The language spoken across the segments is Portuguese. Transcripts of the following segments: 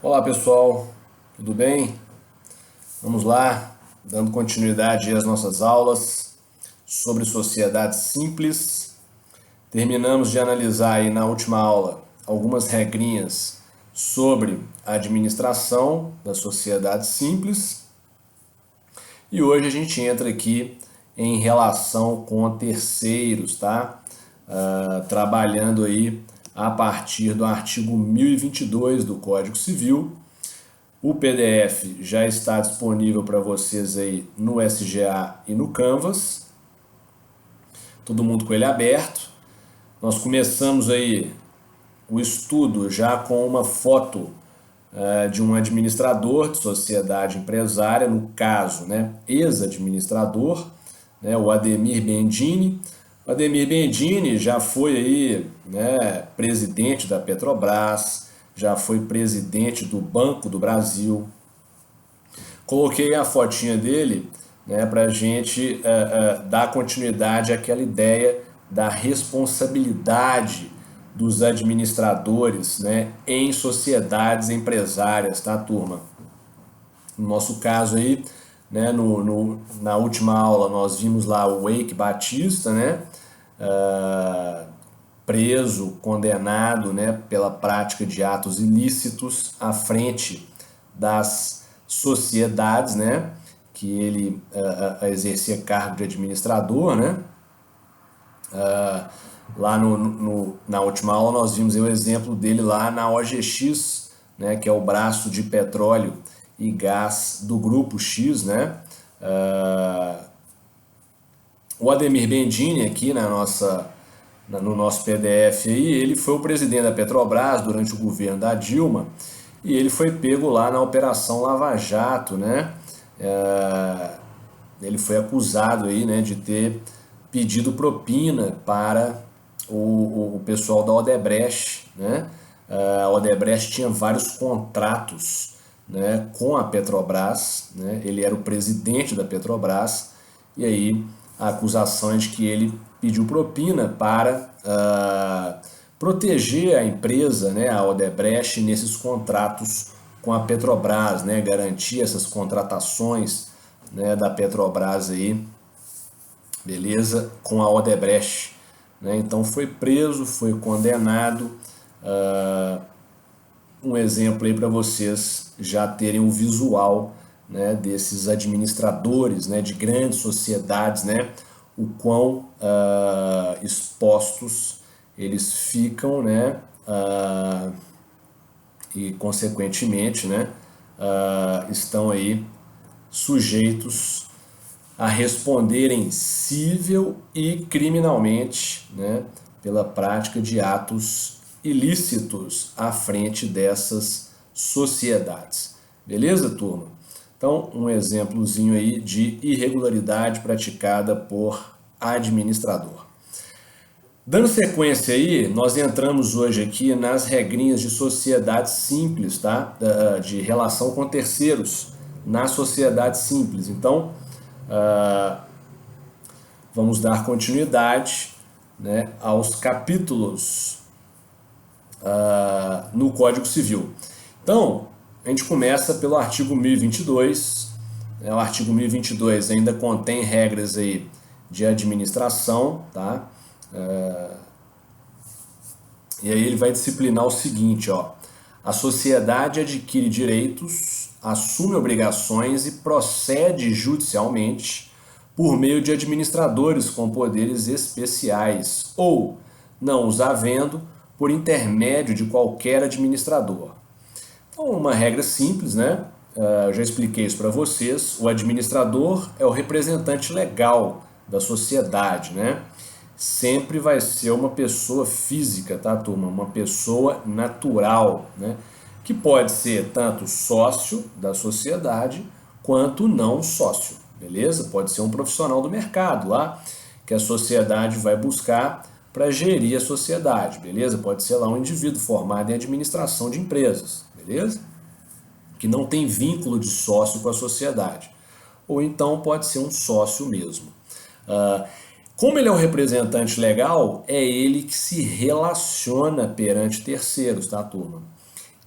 Olá pessoal, tudo bem? Vamos lá, dando continuidade às nossas aulas sobre sociedade simples. Terminamos de analisar aí na última aula algumas regrinhas sobre a administração da sociedade simples e hoje a gente entra aqui em relação com terceiros, tá? Trabalhando aí a partir do artigo 1022 do Código Civil. O PDF já está disponível para vocês aí no SGA e no Canvas. Todo mundo com ele aberto. Nós começamos aí o estudo já com uma foto de um administrador de sociedade empresária, no caso, né, ex-administrador, né, o Ademir Bendini. O Ademir Bendini já foi aí, né, presidente da Petrobras, já foi presidente do Banco do Brasil. Coloquei a fotinha dele, né, para a gente dar continuidade àquela ideia da responsabilidade dos administradores, né, em sociedades empresárias, tá, turma? No nosso caso aí, né, na última aula nós vimos lá o Eike Batista, né, preso, condenado, né, pela prática de atos ilícitos à frente das sociedades, né, que ele exercia cargo de administrador, né. Lá na última aula nós vimos o exemplo dele lá na OGX, né, que é o braço de petróleo e gás do Grupo X, né. O Ademir Bendini aqui no nosso PDF aí, ele foi o presidente da Petrobras durante o governo da Dilma e ele foi pego lá na Operação Lava Jato, né? Ele foi acusado aí, né, de ter pedido propina para o pessoal da Odebrecht, né? A Odebrecht tinha vários contratos, né, com a Petrobras, né? Ele era o presidente da Petrobras e aí a acusação é de que ele pediu propina para proteger a empresa, né, a Odebrecht, nesses contratos com a Petrobras, né, garantir essas contratações, né, da Petrobras aí, beleza, com a Odebrecht, né? Então foi preso, foi condenado. Um exemplo aí para vocês já terem um visual, né, desses administradores, né, de grandes sociedades, né, o quão expostos eles ficam, né, e consequentemente, né, estão aí sujeitos a responderem civil e criminalmente, né, pela prática de atos ilícitos à frente dessas sociedades. Beleza, turma? Então, um exemplozinho aí de irregularidade praticada por administrador. Dando sequência aí, nós entramos hoje aqui nas regrinhas de sociedade simples, tá? De relação com terceiros na sociedade simples. Então, vamos dar continuidade, né, aos capítulos no Código Civil. Então, a gente começa pelo artigo 1022. Né, o artigo 1022 ainda contém regras aí de administração, tá? E aí ele vai disciplinar o seguinte, ó: a sociedade adquire direitos, assume obrigações e procede judicialmente por meio de administradores com poderes especiais ou, não os havendo, por intermédio de qualquer administrador. Então, uma regra simples, né? Eu já expliquei isso para vocês. O administrador é o representante legal da sociedade, né? Sempre vai ser uma pessoa física, tá, turma? Uma pessoa natural, né? Que pode ser tanto sócio da sociedade quanto não sócio, beleza? Pode ser um profissional do mercado lá que a sociedade vai buscar para gerir a sociedade, beleza? Pode ser lá um indivíduo formado em administração de empresas, beleza? Que não tem vínculo de sócio com a sociedade. Ou então pode ser um sócio mesmo. Como ele é um representante legal, é ele que se relaciona perante terceiros, tá, turma?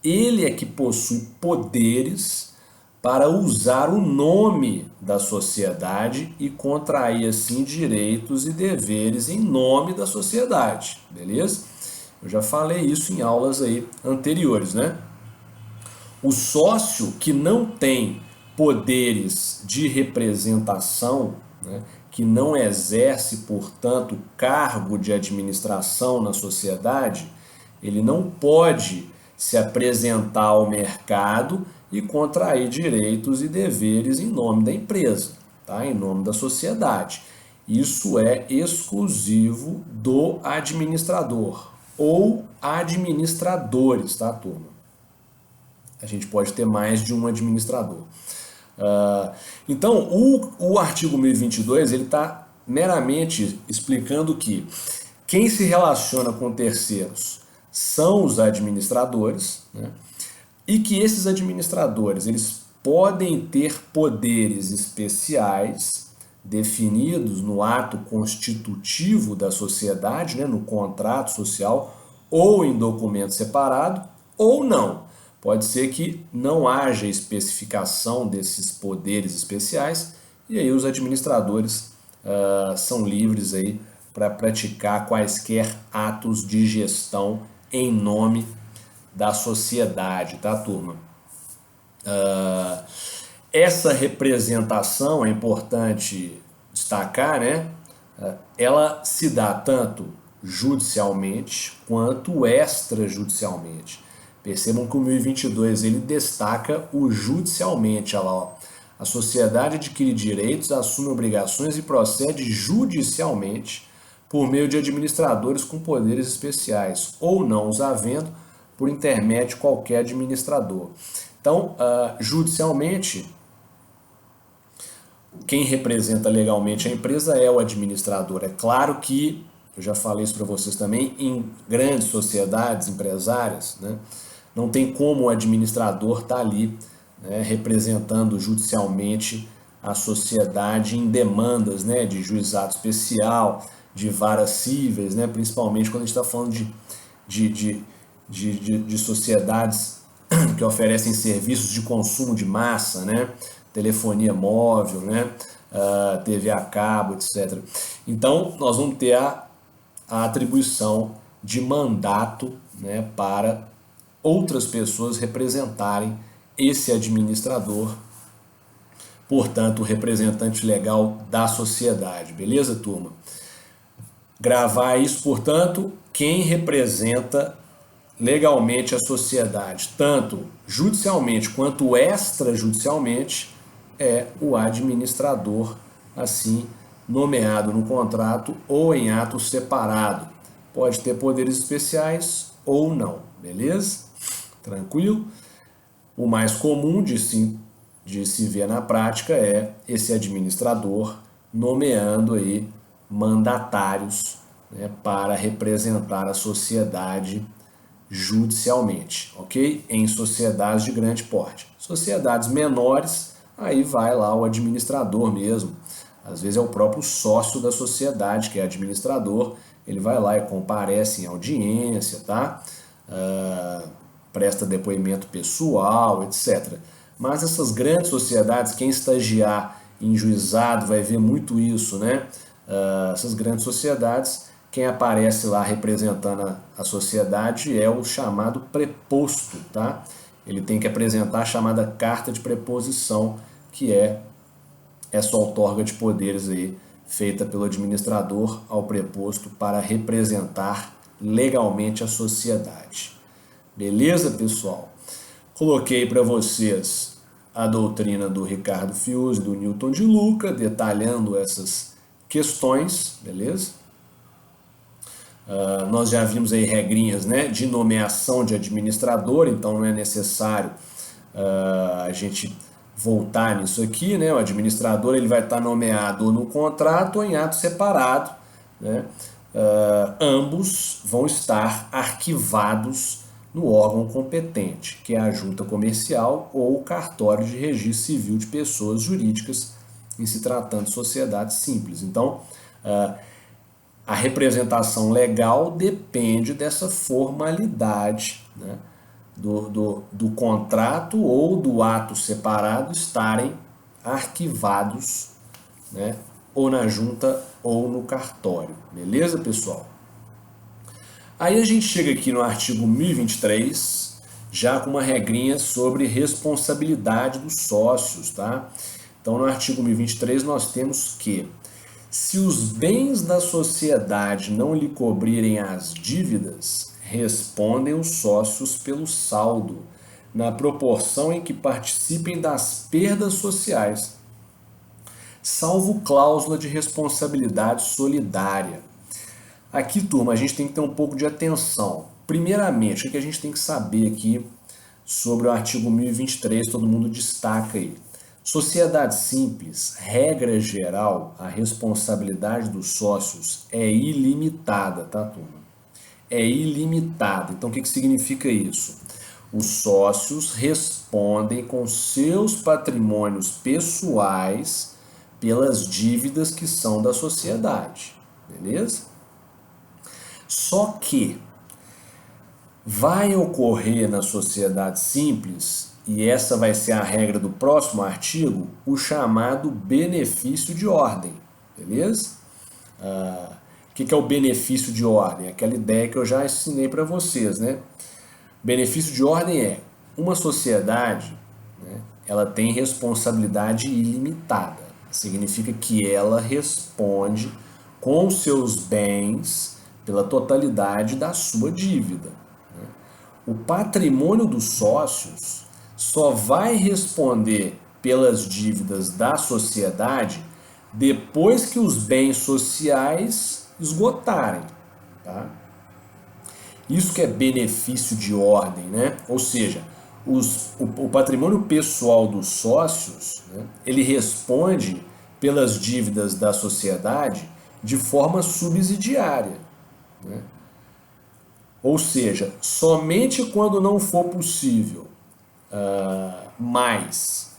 ele é que possui poderes para usar o nome da sociedade e contrair assim direitos e deveres em nome da sociedade, beleza? Eu já falei isso em aulas aí anteriores, né? O sócio que não tem poderes de representação, né, que não exerce, portanto, cargo de administração na sociedade, ele não pode se apresentar ao mercado e contrair direitos e deveres em nome da empresa, tá? Em nome da sociedade. Isso é exclusivo do administrador ou administradores, tá, turma? A gente pode ter mais de um administrador. Então, o artigo 1022 ele está meramente explicando que quem se relaciona com terceiros são os administradores, né? E que esses administradores eles podem ter poderes especiais definidos no ato constitutivo da sociedade, né? No contrato social ou em documento separado, ou não. Pode ser que não haja especificação desses poderes especiais e aí os administradores são livres aí para praticar quaisquer atos de gestão em nome da sociedade, tá, turma? Essa representação é importante destacar, né? Ela se dá tanto judicialmente quanto extrajudicialmente. Percebam que o 1022 ele destaca o judicialmente, olha lá, ó. A sociedade adquire direitos, assume obrigações e procede judicialmente por meio de administradores com poderes especiais, ou não os havendo, por intermédio de qualquer administrador. Então, judicialmente, quem representa legalmente a empresa é o administrador. É claro que, eu já falei isso para vocês também, em grandes sociedades empresárias, né, não tem como o administrador estar ali, né, representando judicialmente a sociedade em demandas, né, de juizado especial, de varas cíveis, né, principalmente quando a gente está falando de sociedades que oferecem serviços de consumo de massa, né, telefonia móvel, né, TV a cabo, etc. Então, nós vamos ter a atribuição de mandato, né, para outras pessoas representarem esse administrador, portanto, o representante legal da sociedade. Beleza, turma? Gravar isso, portanto, quem representa legalmente a sociedade, tanto judicialmente quanto extrajudicialmente, é o administrador, assim nomeado no contrato ou em ato separado. Pode ter poderes especiais ou não, beleza? Tranquilo? O mais comum de se ver na prática é esse administrador nomeando aí mandatários, né, para representar a sociedade judicialmente, ok? Em sociedades de grande porte. Sociedades menores, aí vai lá o administrador mesmo. Às vezes é o próprio sócio da sociedade, que é administrador, ele vai lá e comparece em audiência, tá? Presta depoimento pessoal, etc. Mas essas grandes sociedades, quem estagiar em juizado vai ver muito isso, né? Essas grandes sociedades, quem aparece lá representando a sociedade é o chamado preposto, tá? Ele tem que apresentar a chamada carta de preposição, que é essa outorga de poderes aí, feita pelo administrador ao preposto para representar legalmente a sociedade. Beleza, pessoal? Coloquei para vocês a doutrina do Ricardo Fiusi, do Newton de Luca, detalhando essas questões, beleza? Nós já vimos aí regrinhas, né, de nomeação de administrador, então não é necessário a gente voltar nisso aqui, né? O administrador ele vai estar nomeado ou no contrato ou em ato separado, né? Ambos vão estar arquivados no órgão competente, que é a junta comercial ou o cartório de registro civil de pessoas jurídicas, em se tratando de sociedades simples. Então, a representação legal depende dessa formalidade, né, do contrato ou do ato separado estarem arquivados, né, ou na junta ou no cartório. Beleza, pessoal? Aí a gente chega aqui no artigo 1023, já com uma regrinha sobre responsabilidade dos sócios, tá? Então, no artigo 1023 nós temos que, se os bens da sociedade não lhe cobrirem as dívidas, respondem os sócios pelo saldo, na proporção em que participem das perdas sociais, salvo cláusula de responsabilidade solidária. Aqui, turma, a gente tem que ter um pouco de atenção. Primeiramente, o que a gente tem que saber aqui sobre o artigo 1023, todo mundo destaca aí. Sociedade simples, regra geral, a responsabilidade dos sócios é ilimitada, tá, turma? É ilimitada. Então, o que significa isso? Os sócios respondem com seus patrimônios pessoais pelas dívidas que são da sociedade, beleza? Só que vai ocorrer na sociedade simples, e essa vai ser a regra do próximo artigo, o chamado benefício de ordem, beleza? O que é o benefício de ordem? Aquela ideia que eu já ensinei para vocês, né? Benefício de ordem é uma sociedade, né, ela tem responsabilidade ilimitada. Significa que ela responde com seus bens pela totalidade da sua dívida. O patrimônio dos sócios só vai responder pelas dívidas da sociedade depois que os bens sociais esgotarem, tá? Isso que é benefício de ordem, né? Ou seja, o patrimônio pessoal dos sócios, né, ele responde pelas dívidas da sociedade de forma subsidiária, né? Ou seja, somente quando não for possível mais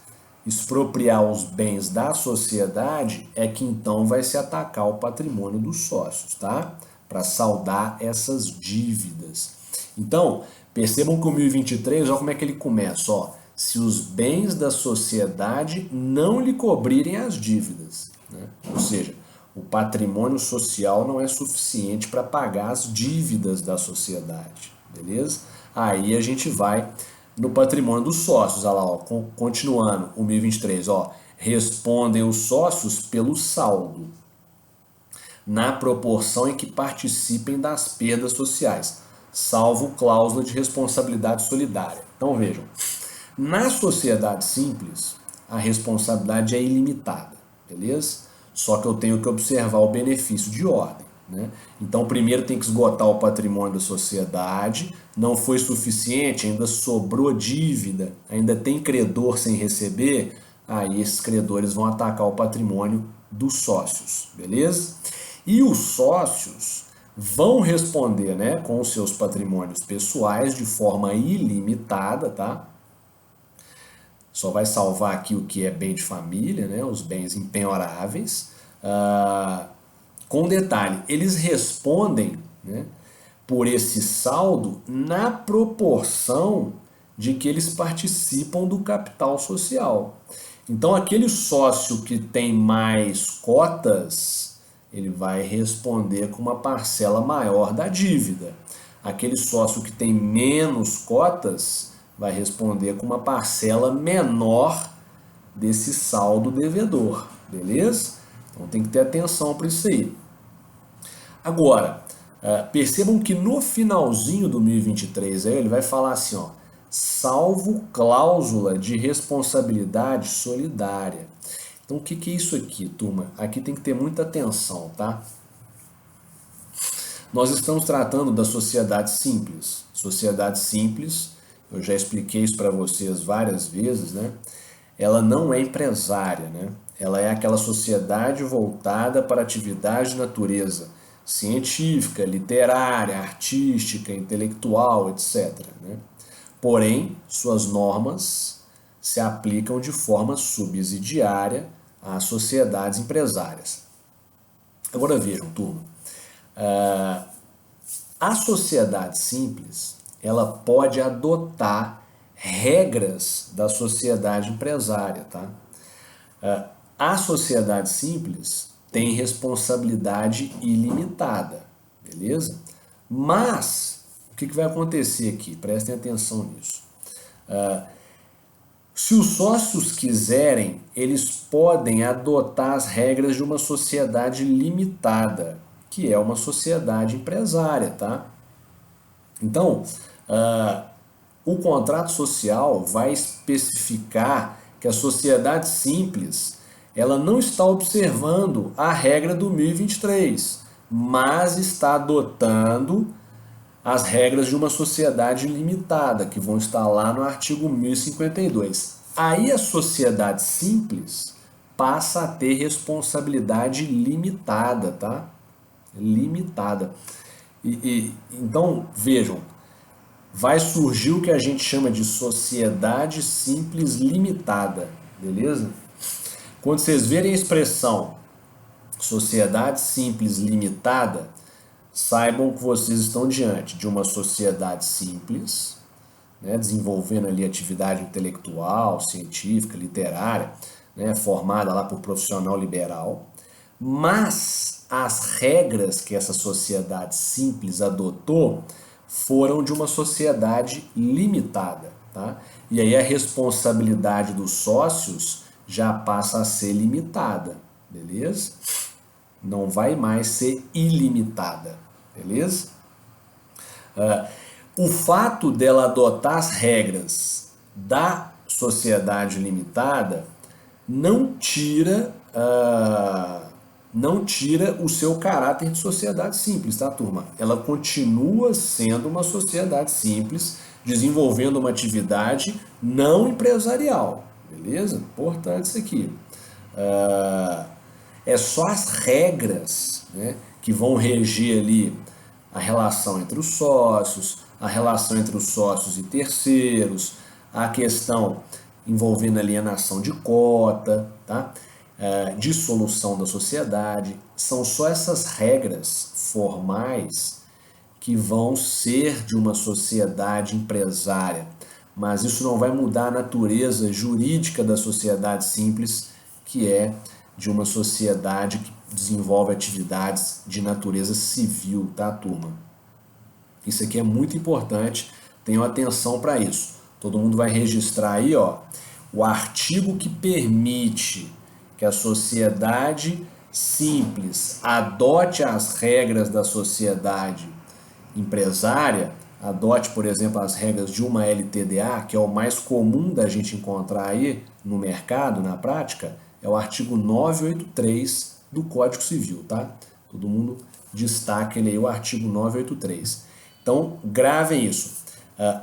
expropriar os bens da sociedade é que então vai se atacar o patrimônio dos sócios, tá? Para saldar essas dívidas. Então, percebam que o 1023, olha como é que ele começa, ó. Se os bens da sociedade não lhe cobrirem as dívidas, né? Ou seja, o patrimônio social não é suficiente para pagar as dívidas da sociedade, beleza? Aí a gente vai no patrimônio dos sócios, olha lá, ó, continuando o 1023, ó, respondem os sócios pelo saldo, na proporção em que participem das perdas sociais, salvo cláusula de responsabilidade solidária. Então vejam, na sociedade simples, a responsabilidade é ilimitada, beleza? Só que eu tenho que observar o benefício de ordem, né? Então, primeiro tem que esgotar o patrimônio da sociedade, não foi suficiente, ainda sobrou dívida, ainda tem credor sem receber, aí esses credores vão atacar o patrimônio dos sócios, beleza? E os sócios vão responder, né, com os seus patrimônios pessoais de forma ilimitada, tá? Só vai salvar aqui o que é bem de família, né, os bens impenhoráveis. Com detalhe, eles respondem, né, por esse saldo na proporção de que eles participam do capital social. Então, aquele sócio que tem mais cotas, ele vai responder com uma parcela maior da dívida. Aquele sócio que tem menos cotas vai responder com uma parcela menor desse saldo devedor, beleza? Então tem que ter atenção para isso aí. Agora, percebam que no finalzinho do 1023 aí, ele vai falar assim, ó, salvo cláusula de responsabilidade solidária. Então o que é isso aqui, turma? Aqui tem que ter muita atenção, tá? Nós estamos tratando da sociedade simples. Sociedade simples, eu já expliquei isso para vocês várias vezes, né? Ela não é empresária, né? Ela é aquela sociedade voltada para atividade de natureza científica, literária, artística, intelectual, etc., né? Porém, suas normas se aplicam de forma subsidiária às sociedades empresárias. Agora vejam, turma, a sociedade simples, ela pode adotar regras da sociedade empresária, tá? A sociedade simples tem responsabilidade ilimitada, beleza? Mas, o que vai acontecer aqui? Prestem atenção nisso. Se os sócios quiserem, eles podem adotar as regras de uma sociedade limitada, que é uma sociedade empresária, tá? Então, o contrato social vai especificar que a sociedade simples, ela não está observando a regra do 1023, mas está adotando as regras de uma sociedade limitada, que vão estar lá no artigo 1052. Aí a sociedade simples passa a ter responsabilidade limitada, tá? Limitada. Então, vejam, vai surgir o que a gente chama de sociedade simples limitada, beleza? Quando vocês verem a expressão sociedade simples limitada, saibam que vocês estão diante de uma sociedade simples, né, desenvolvendo ali atividade intelectual, científica, literária, né, formada lá por profissional liberal, mas as regras que essa sociedade simples adotou foram de uma sociedade limitada, tá? E aí a responsabilidade dos sócios já passa a ser limitada, beleza? Não vai mais ser ilimitada, beleza? O fato dela adotar as regras da sociedade limitada não tira o seu caráter de sociedade simples, tá, turma? Ela continua sendo uma sociedade simples, desenvolvendo uma atividade não empresarial, beleza? Importante isso aqui. É só as regras, né, que vão reger ali a relação entre os sócios, a relação entre os sócios e terceiros, a questão envolvendo alienação de cota, tá? Dissolução da sociedade. São só essas regras formais que vão ser de uma sociedade empresária, mas isso não vai mudar a natureza jurídica da sociedade simples, que é de uma sociedade que desenvolve atividades de natureza civil, tá, turma? Isso aqui é muito importante, tenham atenção para isso. Todo mundo vai registrar aí, ó, o artigo que permite que a sociedade simples adote as regras da sociedade empresária, adote, por exemplo, as regras de uma LTDA, que é o mais comum da gente encontrar aí no mercado, na prática, é o artigo 983 do Código Civil, tá? Todo mundo destaca ele aí, o artigo 983. Então, gravem isso.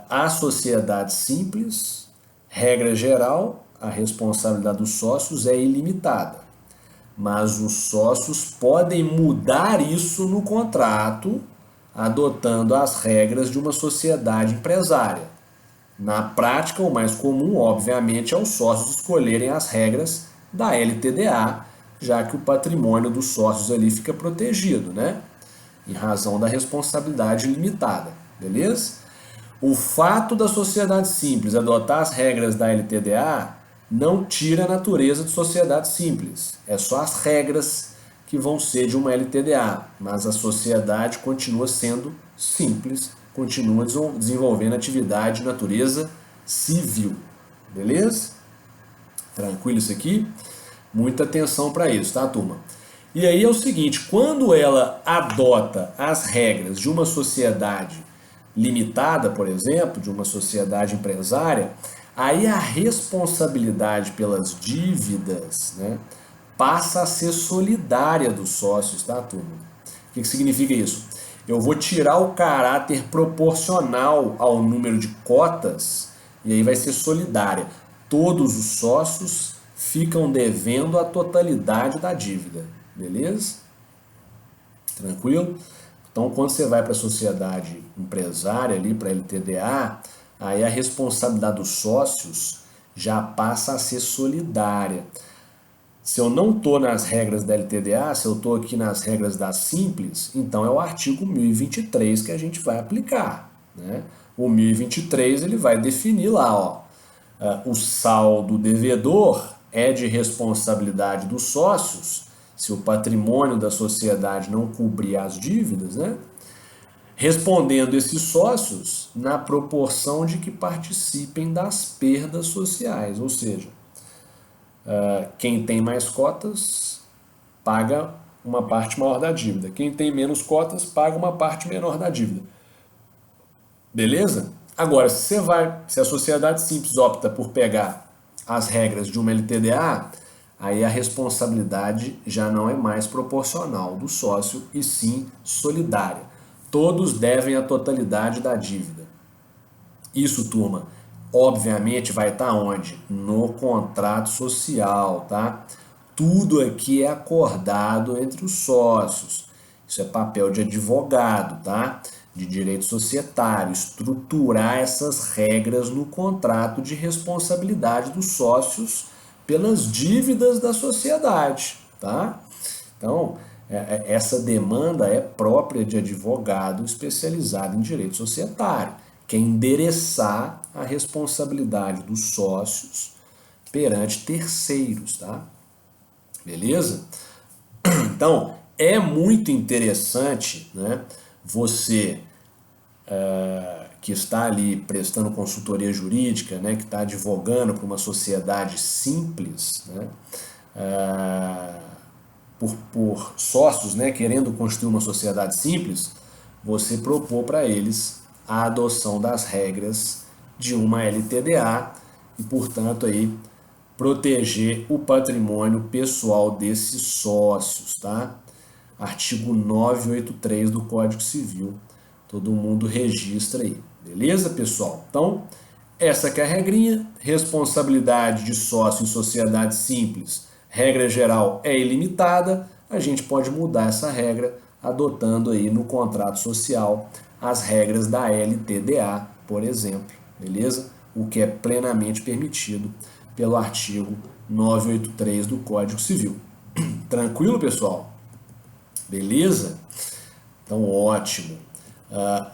A sociedade simples, regra geral, a responsabilidade dos sócios é ilimitada. Mas os sócios podem mudar isso no contrato, adotando as regras de uma sociedade empresária. Na prática, o mais comum, obviamente, é os sócios escolherem as regras da LTDA, já que o patrimônio dos sócios ali fica protegido, né? Em razão da responsabilidade limitada, beleza? O fato da sociedade simples adotar as regras da LTDA não tira a natureza de sociedade simples. É só as regras que vão ser de uma LTDA, mas a sociedade continua sendo simples, continua desenvolvendo atividade de natureza civil, beleza? Tranquilo isso aqui? Muita atenção para isso, tá, turma? E aí é o seguinte, quando ela adota as regras de uma sociedade limitada, por exemplo, de uma sociedade empresária, aí a responsabilidade pelas dívidas, né, passa a ser solidária dos sócios, tá, turma? O que significa isso? Eu vou tirar o caráter proporcional ao número de cotas e aí vai ser solidária. Todos os sócios ficam devendo a totalidade da dívida, beleza? Tranquilo? Então, quando você vai para a sociedade empresária, ali para a LTDA, aí a responsabilidade dos sócios já passa a ser solidária. Se eu não estou nas regras da LTDA, se eu estou aqui nas regras da Simples, então é o artigo 1023 que a gente vai aplicar, né? O 1023 ele vai definir lá, ó, o saldo devedor é de responsabilidade dos sócios, se o patrimônio da sociedade não cobrir as dívidas, né? Respondendo esses sócios na proporção de que participem das perdas sociais, ou seja, quem tem mais cotas paga uma parte maior da dívida, quem tem menos cotas paga uma parte menor da dívida. Beleza? Agora, se a sociedade simples opta por pegar as regras de uma LTDA, aí a responsabilidade já não é mais proporcional do sócio e sim solidária. Todos devem a totalidade da dívida. Isso, turma, obviamente vai estar onde? No contrato social, tá? Tudo aqui é acordado entre os sócios. Isso é papel de advogado, tá? De direito societário, estruturar essas regras no contrato de responsabilidade dos sócios pelas dívidas da sociedade, tá? Então, essa demanda é própria de advogado especializado em direito societário, que é endereçar a responsabilidade dos sócios perante terceiros, tá? Beleza? Então, é muito interessante, né, você que está ali prestando consultoria jurídica, né, que está advogando para uma sociedade simples, né, por sócios, né, querendo construir uma sociedade simples, você propor para eles a adoção das regras de uma LTDA e, portanto, aí proteger o patrimônio pessoal desses sócios, tá? Artigo 983 do Código Civil. Todo mundo registra aí. Beleza, pessoal? Então, essa que é a regrinha. Responsabilidade de sócio em sociedade simples. Regra geral é ilimitada. A gente pode mudar essa regra adotando aí no contrato social as regras da LTDA, por exemplo. Beleza? O que é plenamente permitido pelo artigo 983 do Código Civil. Tranquilo, pessoal? Beleza? Então, ótimo.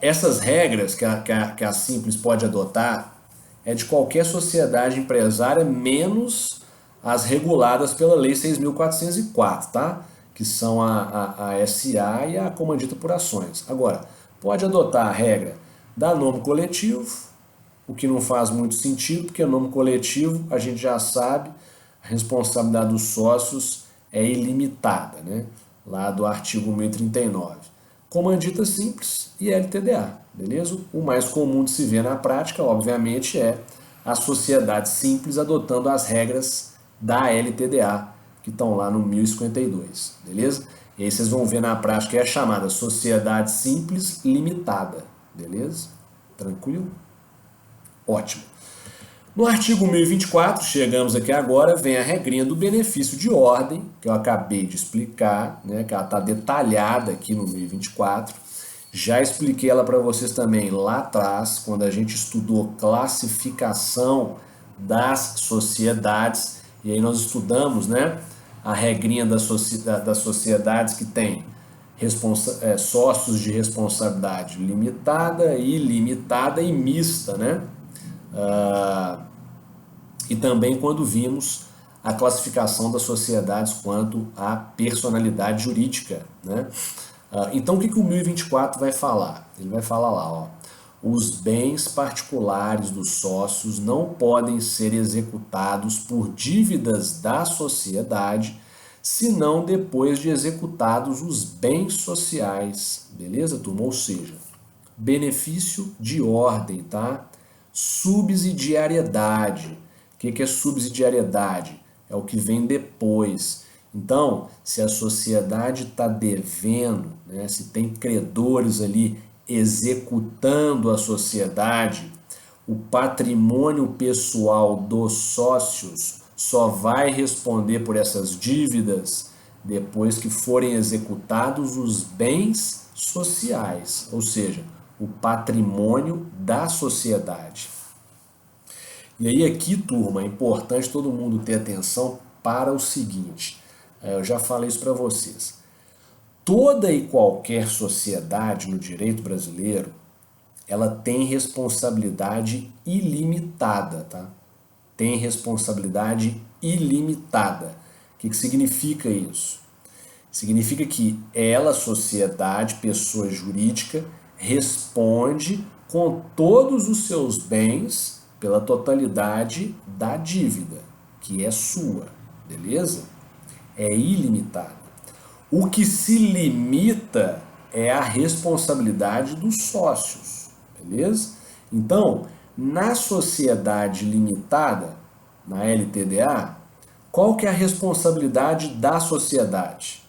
Essas regras que a Simples pode adotar é de qualquer sociedade empresária, menos as reguladas pela Lei 6.404, tá? Que são a SA e a comandita por ações. Agora, pode adotar a regra da nome coletivo, o que não faz muito sentido, porque o nome coletivo, a gente já sabe, a responsabilidade dos sócios é ilimitada, né? Lá do artigo 1039. Comandita simples e LTDA, beleza? O mais comum de se ver na prática, obviamente, é a sociedade simples adotando as regras da LTDA, que estão lá no 1052, beleza? E aí vocês vão ver na prática que é a chamada sociedade simples limitada, beleza? Tranquilo? Ótimo. No artigo 1024, chegamos aqui agora, vem a regrinha do benefício de ordem, que eu acabei de explicar, né, que ela está detalhada aqui no 1024. Já expliquei ela para vocês também lá atrás, quando a gente estudou classificação das sociedades, e aí nós estudamos, né, a regrinha das sociedades que tem sócios de responsabilidade limitada, ilimitada e mista, né? E também quando vimos a classificação das sociedades quanto à personalidade jurídica, né? Então o que o 1024 vai falar? Ele vai falar lá, ó, os bens particulares dos sócios não podem ser executados por dívidas da sociedade, senão depois de executados os bens sociais, beleza, turma? Ou seja, benefício de ordem, tá? Subsidiariedade. O que é subsidiariedade? É o que vem depois. Então, se a sociedade está devendo, né, se tem credores ali executando a sociedade, o patrimônio pessoal dos sócios só vai responder por essas dívidas depois que forem executados os bens sociais, ou seja, o patrimônio da sociedade. E aí aqui, turma, é importante todo mundo ter atenção para o seguinte, eu já falei isso para vocês. Toda e qualquer sociedade no direito brasileiro, ela tem responsabilidade ilimitada, tá? Tem responsabilidade ilimitada. O que significa isso? Significa que ela, sociedade, pessoa jurídica, responde com todos os seus bens pela totalidade da dívida, que é sua, beleza? É ilimitada. O que se limita é a responsabilidade dos sócios, beleza? Então, na sociedade limitada, na LTDA, qual que é a responsabilidade da sociedade?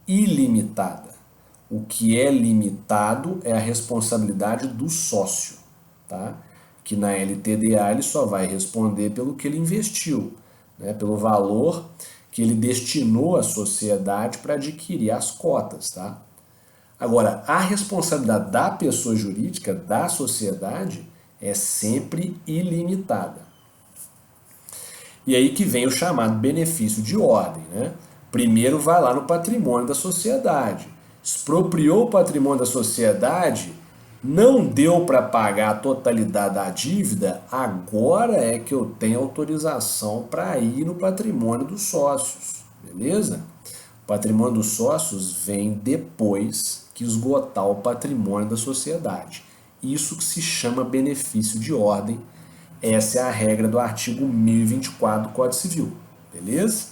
Ilimitada. O que é limitado é a responsabilidade do sócio, tá? Que na LTDA ele só vai responder pelo que ele investiu, né? Pelo valor que ele destinou à sociedade para adquirir as cotas, tá? Agora, a responsabilidade da pessoa jurídica, da sociedade, é sempre ilimitada. E aí que vem o chamado benefício de ordem, né? Primeiro vai lá no patrimônio da sociedade. Expropriou o patrimônio da sociedade, não deu para pagar a totalidade da dívida, agora é que eu tenho autorização para ir no patrimônio dos sócios, beleza? O patrimônio dos sócios vem depois que esgotar o patrimônio da sociedade. Isso que se chama benefício de ordem. Essa é a regra do artigo 1024 do Código Civil, beleza?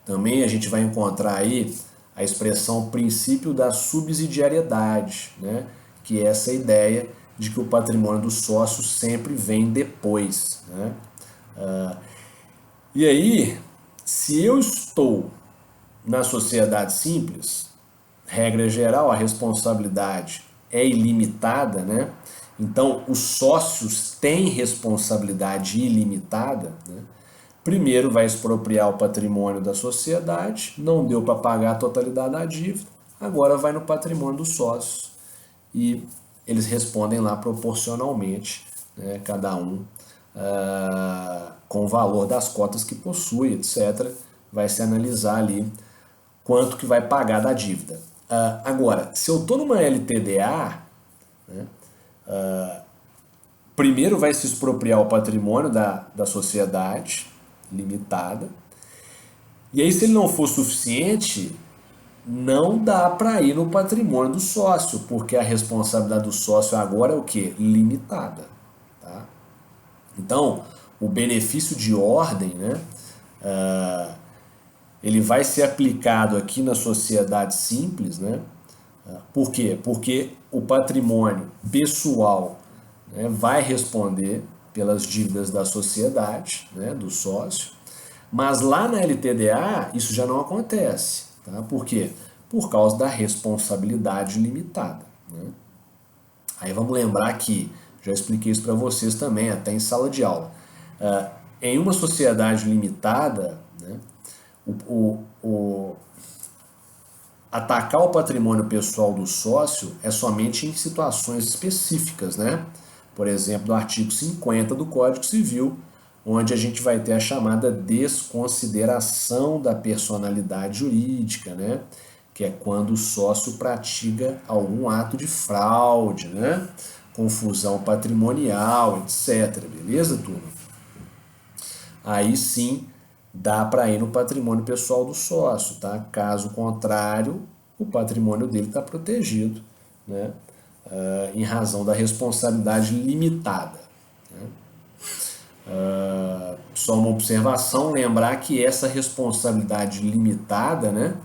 Também a gente vai encontrar aí a expressão princípio da subsidiariedade, né? Que é essa ideia de que o patrimônio do sócio sempre vem depois, né? E aí, se eu estou na sociedade simples, regra geral, a responsabilidade é ilimitada, né? Então, os sócios têm responsabilidade ilimitada, né? Primeiro vai expropriar o patrimônio da sociedade, não deu para pagar a totalidade da dívida, agora vai no patrimônio dos sócios e eles respondem lá proporcionalmente, né? Cada um com o valor das cotas que possui, etc. Vai se analisar ali quanto que vai pagar da dívida. Agora, se eu estou numa LTDA, né, primeiro vai se expropriar o patrimônio da sociedade limitada, e aí se ele não for suficiente, não dá para ir no patrimônio do sócio, porque a responsabilidade do sócio agora é o quê? Limitada. Tá? Então, o benefício de ordem, né, ele vai ser aplicado aqui na sociedade simples, né? Por quê? Porque o patrimônio pessoal, né, vai responder pelas dívidas da sociedade, né, do sócio, mas lá na LTDA isso já não acontece. Tá? Por quê? Por causa da responsabilidade limitada. Né? Aí vamos lembrar que, já expliquei isso para vocês também, até em sala de aula. Em uma sociedade limitada, né, atacar o patrimônio pessoal do sócio é somente em situações específicas, né? Por exemplo, do artigo 50 do Código Civil, onde a gente vai ter a chamada desconsideração da personalidade jurídica, né? Que é quando o sócio pratica algum ato de fraude, né? Confusão patrimonial, etc. Beleza, turma? Aí sim dá para ir no patrimônio pessoal do sócio, tá? Caso contrário, o patrimônio dele está protegido, né? Em razão da responsabilidade limitada. Né? Só uma observação, lembrar que essa responsabilidade limitada, né,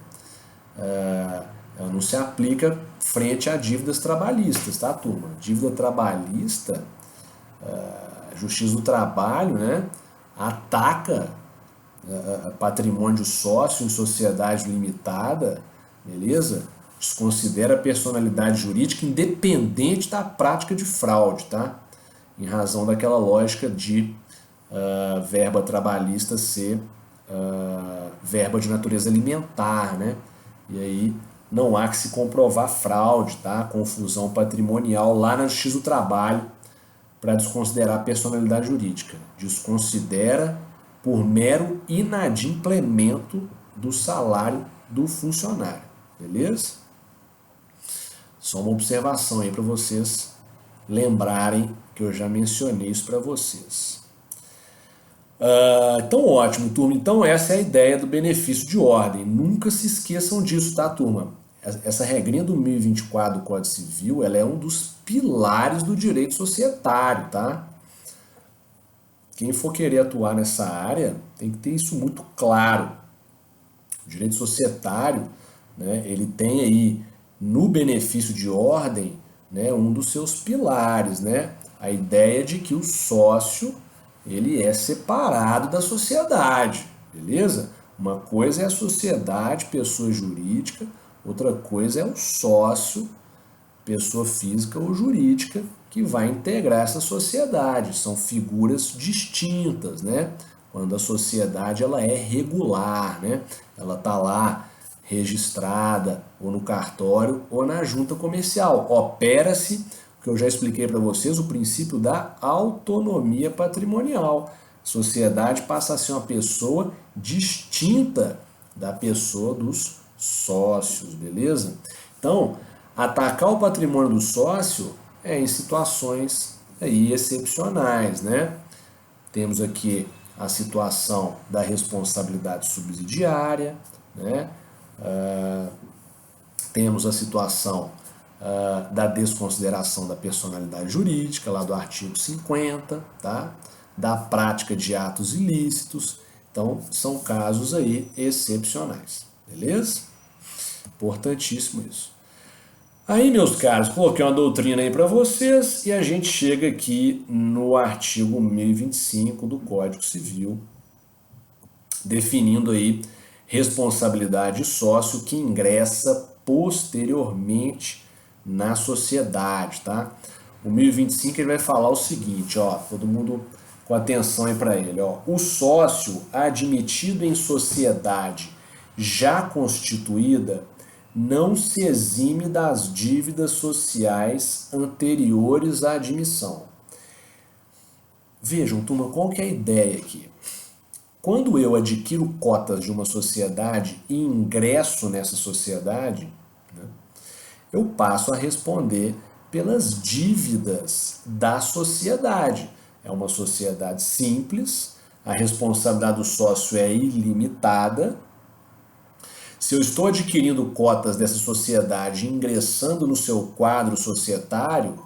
ela não se aplica frente a dívidas trabalhistas, tá, turma? Dívida trabalhista, a Justiça do Trabalho, né, ataca patrimônio sócio em sociedade limitada, beleza? Desconsidera a personalidade jurídica independente da prática de fraude, tá? Em razão daquela lógica de verba trabalhista ser verba de natureza alimentar, né? E aí não há que se comprovar fraude, tá? Confusão patrimonial lá na Justiça do Trabalho para desconsiderar a personalidade jurídica. Desconsidera por mero inadimplemento do salário do funcionário, beleza? Só uma observação aí para vocês lembrarem que eu já mencionei isso para vocês. Então, ótimo, turma. Então, essa é a ideia do benefício de ordem. Nunca se esqueçam disso, tá, turma? Essa regrinha do 1024 do Código Civil, ela é um dos pilares do direito societário, tá? Quem for querer atuar nessa área tem que ter isso muito claro. O direito societário, né, ele tem aí no benefício de ordem, né, um dos seus pilares, né? A ideia de que o sócio ele é separado da sociedade, beleza? Uma coisa é a sociedade, pessoa jurídica, outra coisa é o sócio, pessoa física ou jurídica, que vai integrar essa sociedade. São figuras distintas, né? Quando a sociedade ela é regular, né? Ela está lá registrada ou no cartório ou na junta comercial. Opera-se, que eu já expliquei para vocês, o princípio da autonomia patrimonial. Sociedade passa a ser uma pessoa distinta da pessoa dos sócios, beleza? Então, atacar o patrimônio do sócio é em situações aí excepcionais, né? Temos aqui a situação da responsabilidade subsidiária, né? Temos a situação da desconsideração da personalidade jurídica, lá do artigo 50, tá? Da prática de atos ilícitos. Então, são casos aí excepcionais, beleza? Importantíssimo isso. Aí, meus caros, coloquei uma doutrina aí para vocês e a gente chega aqui no artigo 1025 do Código Civil, definindo aí responsabilidade sócio que ingressa posteriormente na sociedade, tá? O 1025 ele vai falar o seguinte, ó, todo mundo com atenção aí para ele, ó. O sócio admitido em sociedade já constituída não se exime das dívidas sociais anteriores à admissão. Vejam, turma, qual que é a ideia aqui? Quando eu adquiro cotas de uma sociedade e ingresso nessa sociedade, né, eu passo a responder pelas dívidas da sociedade. É uma sociedade simples, a responsabilidade do sócio é ilimitada. Se eu estou adquirindo cotas dessa sociedade e ingressando no seu quadro societário,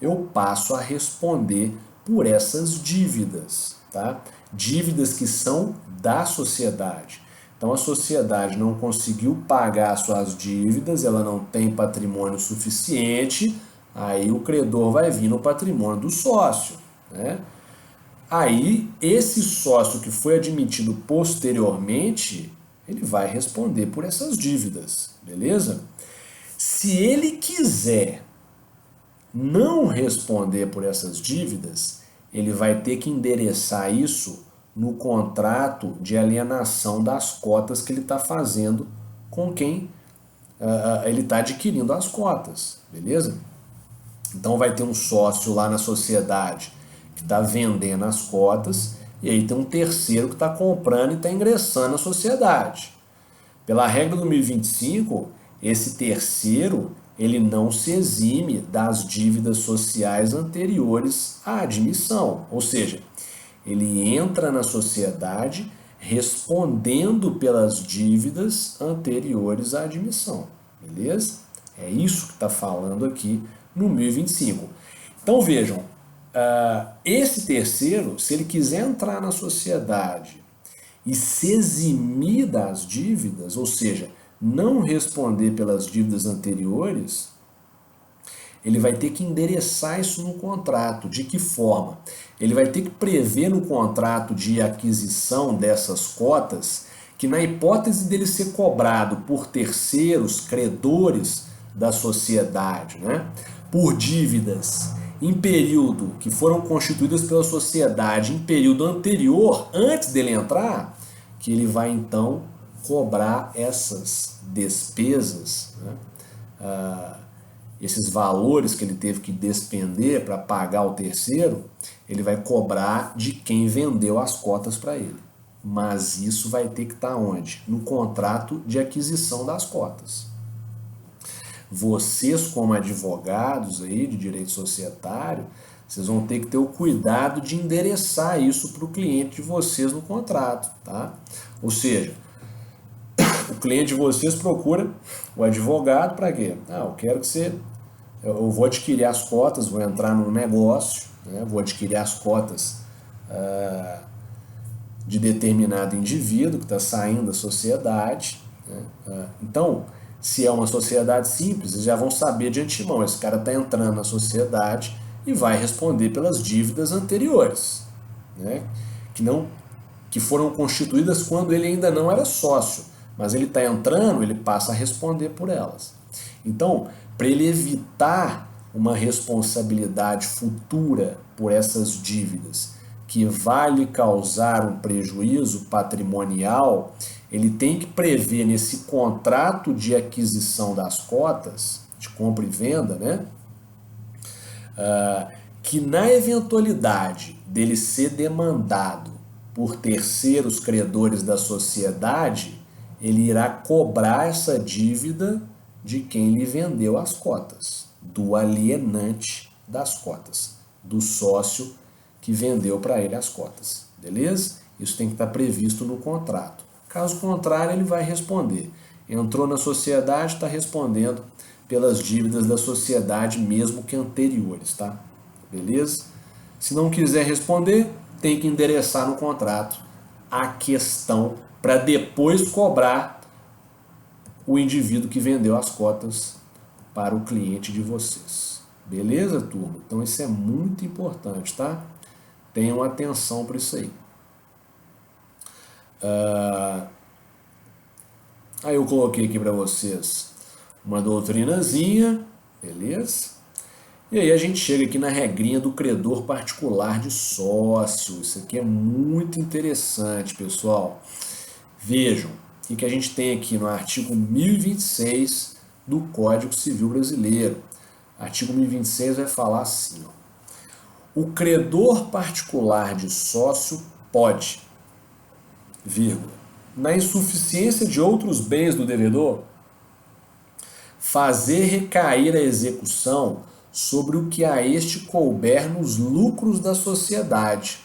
eu passo a responder por essas dívidas, tá? Dívidas que são da sociedade. Então a sociedade não conseguiu pagar suas dívidas, ela não tem patrimônio suficiente, aí o credor vai vir no patrimônio do sócio, né? Aí esse sócio que foi admitido posteriormente, ele vai responder por essas dívidas, beleza? Se ele quiser não responder por essas dívidas, ele vai ter que endereçar isso no contrato de alienação das cotas que ele está fazendo com quem ele está adquirindo as cotas, beleza? Então vai ter um sócio lá na sociedade que está vendendo as cotas e aí tem um terceiro que está comprando e está ingressando na sociedade. Pela regra do 1025, esse terceiro ele não se exime das dívidas sociais anteriores à admissão, ou seja, ele entra na sociedade respondendo pelas dívidas anteriores à admissão, beleza? É isso que está falando aqui no 1025. Então vejam, esse terceiro, se ele quiser entrar na sociedade e se eximir das dívidas, ou seja, não responder pelas dívidas anteriores, ele vai ter que endereçar isso no contrato. De que forma? Ele vai ter que prever no contrato de aquisição dessas cotas que, na hipótese dele ser cobrado por terceiros, credores da sociedade, né, por dívidas em período que foram constituídas pela sociedade em período anterior, antes dele entrar, que ele vai então cobrar essas despesas, né, esses valores que ele teve que despender para pagar o terceiro, ele vai cobrar de quem vendeu as cotas para ele. Mas isso vai ter que estar onde? No contrato de aquisição das cotas. vocês como advogados aí de direito societário, vocês vão ter que ter o cuidado de endereçar isso para o cliente de vocês no contrato, tá? Ou seja, o cliente de vocês procura o advogado para quê? Eu quero que você... Eu vou adquirir as cotas, vou entrar num negócio, né? Vou adquirir as cotas de determinado indivíduo que está saindo da sociedade, né? Então, se é uma sociedade simples, eles já vão saber de antemão, esse cara está entrando na sociedade e vai responder pelas dívidas anteriores, né? que foram constituídas quando ele ainda não era sócio, mas ele está entrando, ele passa a responder por elas. Então, para ele evitar uma responsabilidade futura por essas dívidas que vai lhe causar um prejuízo patrimonial, ele tem que prever nesse contrato de aquisição das cotas, de compra e venda, né? Que na eventualidade dele ser demandado por terceiros credores da sociedade, ele irá cobrar essa dívida de quem lhe vendeu as cotas, do alienante das cotas, do sócio que vendeu para ele as cotas, beleza? Isso tem que estar previsto no contrato. Caso contrário, ele vai responder. Entrou na sociedade, está respondendo pelas dívidas da sociedade, mesmo que anteriores, tá? Beleza? Se não quiser responder, tem que endereçar no contrato a questão para depois cobrar o indivíduo que vendeu as cotas para o cliente de vocês. Beleza, turma? Então isso é muito importante, tá? Tenham atenção para isso aí. Aí eu coloquei aqui para vocês uma doutrinazinha, beleza? E aí a gente chega aqui na regrinha do credor particular de sócio. Isso aqui é muito interessante, pessoal. Vejam o que a gente tem aqui no artigo 1026 do Código Civil Brasileiro. Artigo 1026 vai falar assim, ó: o credor particular de sócio pode, vírgula, na insuficiência de outros bens do devedor, fazer recair a execução sobre o que a este couber nos lucros da sociedade,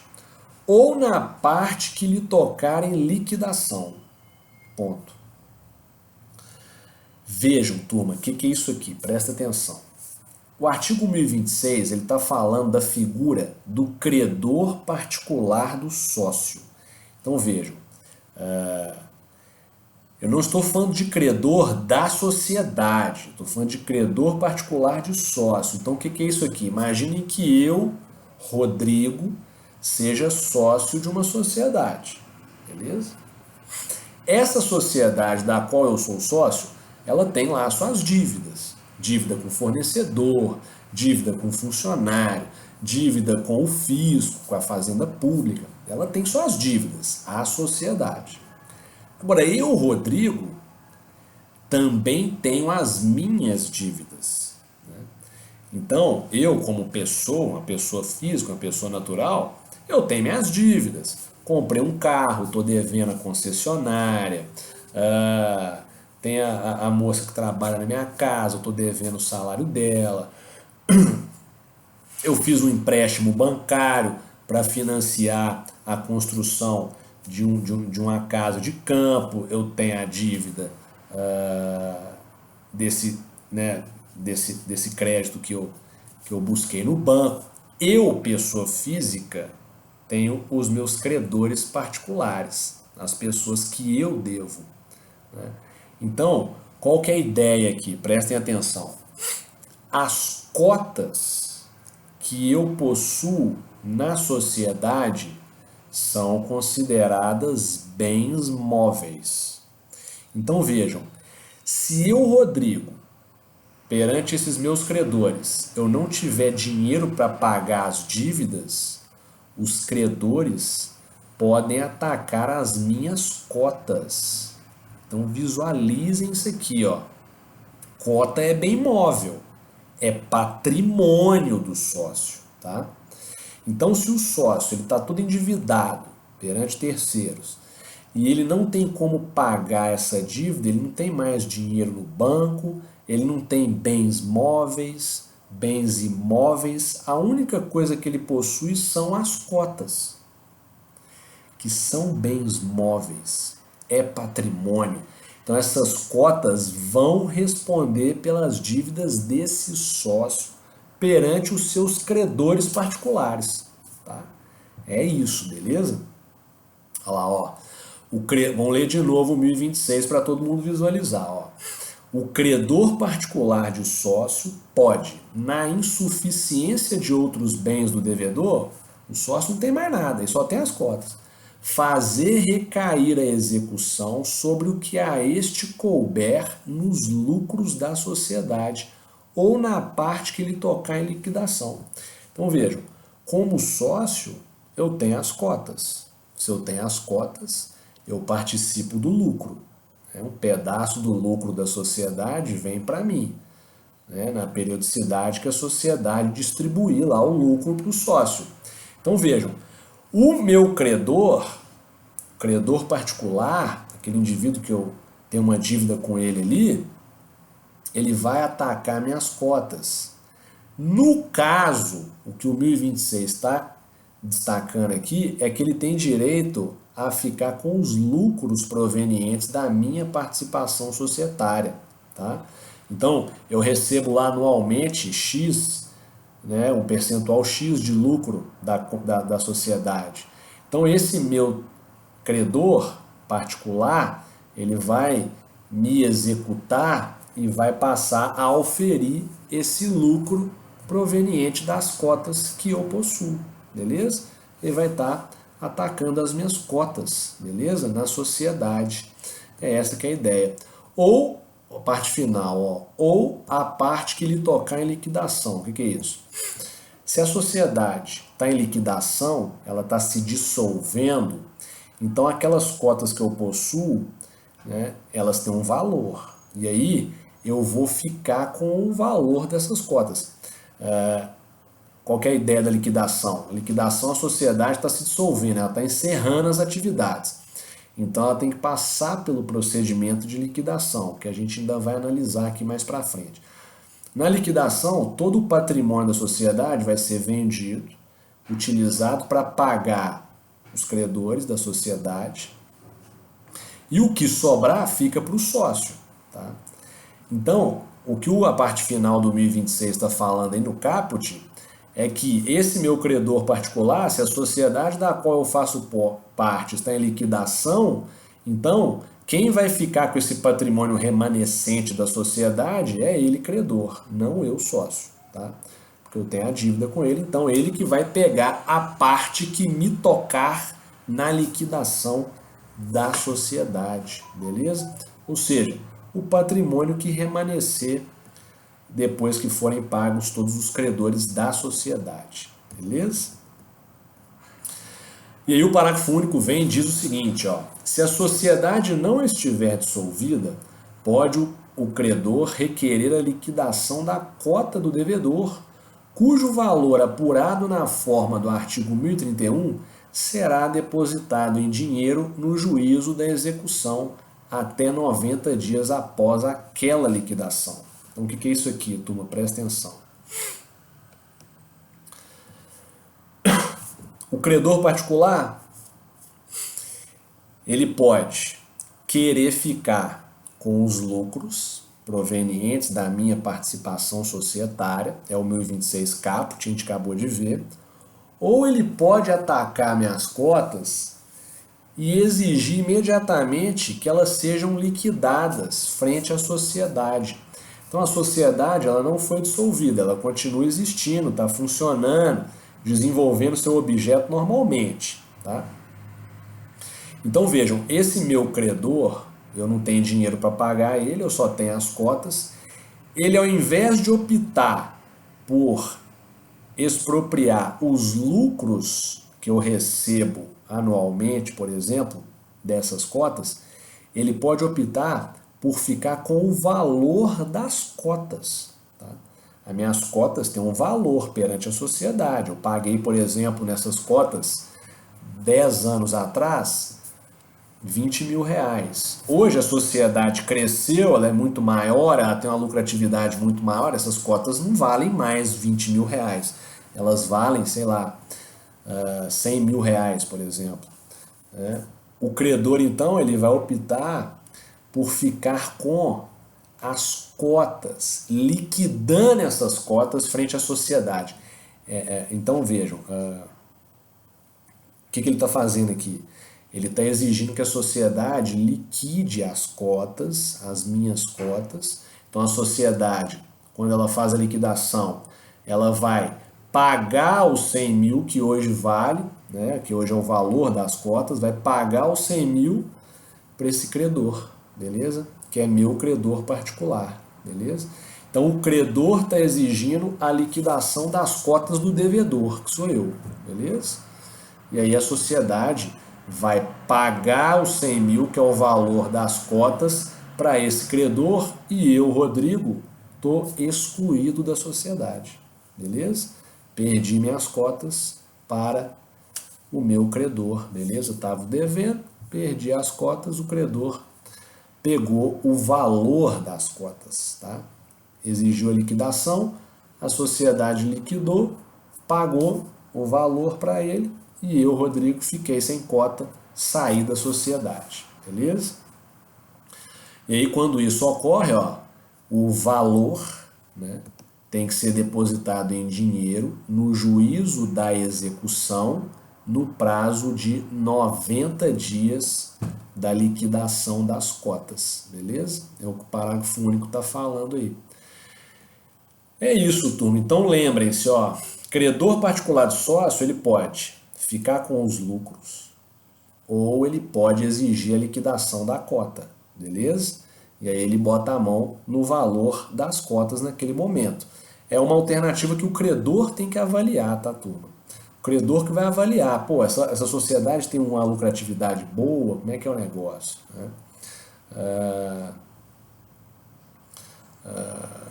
ou na parte que lhe tocar em liquidação. Ponto. Vejam, turma, o que é isso aqui? Presta atenção. O artigo 1026 ele está falando da figura do credor particular do sócio. Então vejam, eu não estou falando de credor da sociedade, estou falando de credor particular de sócio. Então o que é isso aqui? Imaginem que eu, Rodrigo, seja sócio de uma sociedade, beleza? Essa sociedade da qual eu sou sócio, ela tem lá suas dívidas. Dívida com fornecedor, dívida com funcionário, dívida com o fisco, com a fazenda pública. Ela tem suas dívidas, a sociedade. Agora, eu, Rodrigo, também tenho as minhas dívidas, né? Então, eu como pessoa, uma pessoa física, uma pessoa natural, eu tenho minhas dívidas. Comprei um carro, estou devendo a concessionária, tem a moça que trabalha na minha casa, eu estou devendo o salário dela. Eu fiz um empréstimo bancário para financiar a construção de uma casa de campo, eu tenho a dívida desse crédito que eu busquei no banco. Eu, pessoa física, tenho os meus credores particulares, as pessoas que eu devo, né? Então, qual que é a ideia aqui? Prestem atenção. As cotas que eu possuo na sociedade são consideradas bens móveis. Então vejam, se eu, Rodrigo, perante esses meus credores, eu não tiver dinheiro para pagar as dívidas, os credores podem atacar as minhas cotas. Então visualizem isso aqui, ó. Cota é bem móvel, é patrimônio do sócio, tá? Então se o sócio ele está todo endividado perante terceiros e ele não tem como pagar essa dívida, ele não tem mais dinheiro no banco, ele não tem bens móveis, bens imóveis, a única coisa que ele possui são as cotas, que são bens móveis, é patrimônio. Então essas cotas vão responder pelas dívidas desse sócio perante os seus credores particulares, tá? É isso, beleza? Olha lá, ó. Vamos ler de novo o 1026 para todo mundo visualizar, ó. O credor particular de sócio pode, na insuficiência de outros bens do devedor, o sócio não tem mais nada, ele só tem as cotas, fazer recair a execução sobre o que a este couber nos lucros da sociedade ou na parte que lhe tocar em liquidação. Então vejam, como sócio, eu tenho as cotas. Se eu tenho as cotas, eu participo do lucro. Um pedaço do lucro da sociedade vem para mim, né? Na periodicidade que a sociedade distribuir lá o lucro para o sócio. Então vejam, o meu credor particular, aquele indivíduo que eu tenho uma dívida com ele ali, ele vai atacar minhas cotas. No caso, o que o 1026 está destacando aqui é que ele tem direito a ficar com os lucros provenientes da minha participação societária, tá? Então, eu recebo lá anualmente X, né, um percentual X de lucro da sociedade. Então, esse meu credor particular, ele vai me executar e vai passar a auferir esse lucro proveniente das cotas que eu possuo, beleza? Ele vai estar atacando as minhas cotas, beleza? Na sociedade. É essa que é a ideia. Ou, a parte final, ó, ou a parte que lhe tocar em liquidação. O que é isso? Se a sociedade está em liquidação, ela está se dissolvendo, então aquelas cotas que eu possuo, né, elas têm um valor. E aí eu vou ficar com o valor dessas cotas. Qual que é a ideia da liquidação? A liquidação, a sociedade está se dissolvendo, ela está encerrando as atividades. Então ela tem que passar pelo procedimento de liquidação, que a gente ainda vai analisar aqui mais para frente. Na liquidação, todo o patrimônio da sociedade vai ser vendido, utilizado para pagar os credores da sociedade, e o que sobrar fica para o sócio, tá? Então, o que a parte final do 1026 está falando aí no caput é que esse meu credor particular, se a sociedade da qual eu faço parte está em liquidação, então quem vai ficar com esse patrimônio remanescente da sociedade é ele credor, não eu sócio, tá? Porque eu tenho a dívida com ele, então ele que vai pegar a parte que me tocar na liquidação da sociedade, beleza? Ou seja, o patrimônio que remanescer depois que forem pagos todos os credores da sociedade, beleza? E aí o parágrafo único vem e diz o seguinte, ó: se a sociedade não estiver dissolvida, pode o credor requerer a liquidação da cota do devedor, cujo valor apurado na forma do artigo 1031 será depositado em dinheiro no juízo da execução até 90 dias após aquela liquidação. Então, o que é isso aqui, turma? Presta atenção. O credor particular, ele pode querer ficar com os lucros provenientes da minha participação societária, é o 1026 caput, a gente acabou de ver, ou ele pode atacar minhas cotas e exigir imediatamente que elas sejam liquidadas frente à sociedade. Então a sociedade ela não foi dissolvida, ela continua existindo, está funcionando, desenvolvendo seu objeto normalmente, tá? Então vejam, esse meu credor, eu não tenho dinheiro para pagar ele, eu só tenho as cotas, ele ao invés de optar por expropriar os lucros que eu recebo anualmente, por exemplo, dessas cotas, ele pode optar por ficar com o valor das cotas. Tá? As minhas cotas têm um valor perante a sociedade. Eu paguei, por exemplo, nessas cotas 10 anos atrás R$ 20.000. Hoje a sociedade cresceu, ela é muito maior, ela tem uma lucratividade muito maior, essas cotas não valem mais R$ 20.000. Elas valem, sei lá, R$ 100.000, por exemplo. Né? O credor, então, ele vai optar por ficar com as cotas, liquidando essas cotas frente à sociedade. Então vejam, o que ele está fazendo aqui? Ele está exigindo que a sociedade liquide as cotas, as minhas cotas. Então a sociedade, quando ela faz a liquidação, ela vai pagar os 100 mil que hoje vale, né, que hoje é o valor das cotas, vai pagar os 100 mil para esse credor, beleza? Que é meu credor particular, beleza? Então o credor está exigindo a liquidação das cotas do devedor, que sou eu, beleza? E aí a sociedade vai pagar os 100 mil, que é o valor das cotas, para esse credor, e eu, Rodrigo, estou excluído da sociedade, beleza? Perdi minhas cotas para o meu credor, beleza? Eu estava devendo, perdi as cotas, o credor pegou o valor das cotas, tá? Exigiu a liquidação, a sociedade liquidou, pagou o valor para ele e eu, Rodrigo, fiquei sem cota, saí da sociedade, beleza? E aí quando isso ocorre, ó, o valor, né, tem que ser depositado em dinheiro no juízo da execução no prazo de 90 dias da liquidação das cotas, beleza? É o que o parágrafo único está falando aí. É isso, turma. Então lembrem-se, ó, credor particular de sócio, ele pode ficar com os lucros ou ele pode exigir a liquidação da cota, beleza? E aí ele bota a mão no valor das cotas naquele momento. É uma alternativa que o credor tem que avaliar, tá, turma? O credor que vai avaliar, pô, essa sociedade tem uma lucratividade boa, como é que é o negócio? Né?